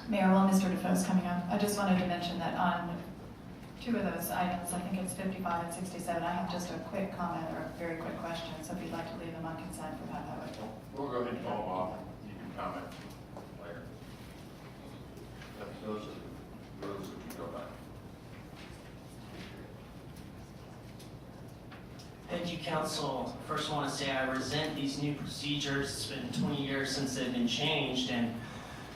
Mayor, while Mr. Defoe's coming up, I just wanted to mention that on two of those items, I think it's 55 and 67, I have just a quick comment or a very quick question, so if you'd like to leave them on consent for that, that would. We'll go ahead and follow off. You can comment later. Those are the rules that you go by. Thank you, Council. First, I want to say I resent these new procedures. It's been 20 years since they've been changed, and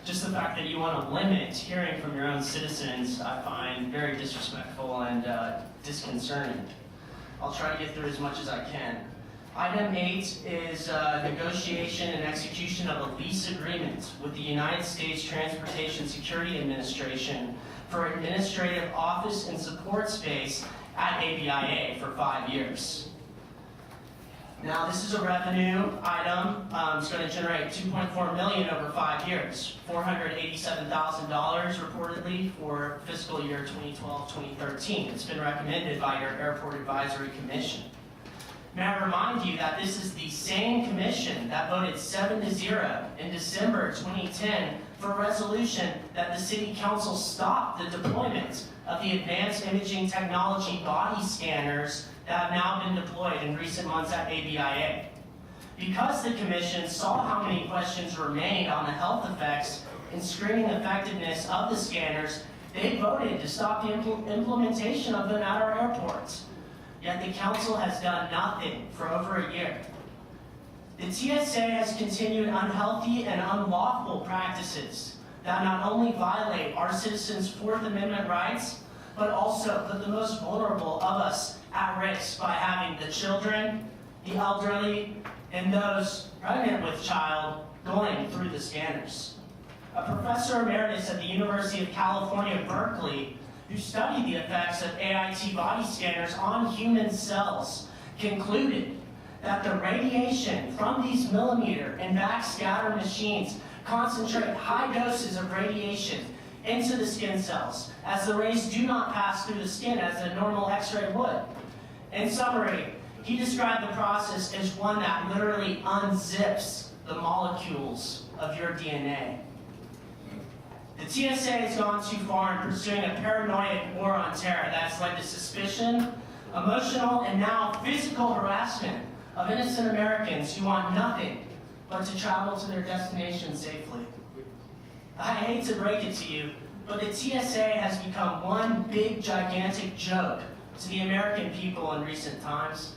just the fact that you want to limit hearing from your own citizens, I find very disrespectful and disconcerting. I'll try to get through as much as I can. Item 8 is negotiation and execution of a lease agreement with the United States Transportation Security Administration for administrative office and support space at ABIA for 5 years. Now, this is a revenue item. It's going to generate $2.4 million over 5 years, $487,000 reportedly for fiscal year 2012-2013. It's been recommended by your Airport Advisory Commission. May I remind you that this is the same commission that voted 7-0 in December 2010 for a resolution that the City Council stop the deployment of the advanced imaging technology body scanners that have now been deployed in recent months at ABIA. Because the Commission saw how many questions remained on the health effects and screening effectiveness of the scanners, they voted to stop the implementation of them at our airports. Yet the Council has done nothing for over a year. The TSA has continued unhealthy and unlawful practices that not only violate our citizens' Fourth Amendment rights, but also put the most vulnerable of us at risk by having the children, the elderly, and those pregnant with child going through the scanners. A professor emeritus at the University of California, Berkeley, who studied the effects of AIT body scanners on human cells, concluded that the radiation from these millimeter and backscatter machines concentrate high doses of radiation into the skin cells, as the rays do not pass through the skin as a normal X-ray would. In summary, he described the process as one that literally unzips the molecules of your DNA. The TSA has gone too far in pursuing a paranoid war on terror that has led to suspicion, emotional, and now physical harassment of innocent Americans who want nothing but to travel to their destination safely. I hate to break it to you, but the TSA has become one big, gigantic joke to the American people in recent times.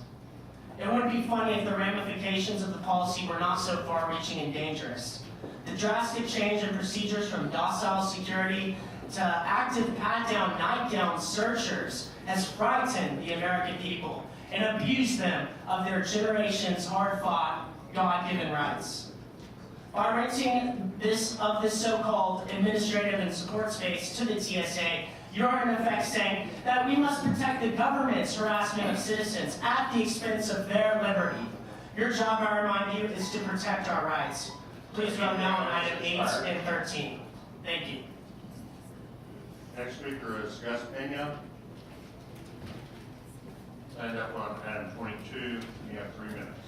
It wouldn't be funny if the ramifications of the policy were not so far-reaching and dangerous. The drastic change in procedures from docile security to active pat-down, night-down searchers has frightened the American people and abused them of their generation's hard-fought, God-given rights. By renting this so-called administrative and support space to the TSA, you're in effect saying that we must protect the government's harassment of citizens at the expense of their liberty. Your job, I remind you, is to protect our rights. Please vote now on item 8 and 13. Thank you. Next speaker is Gus Pena. Stand up on item 22. You have 3 minutes.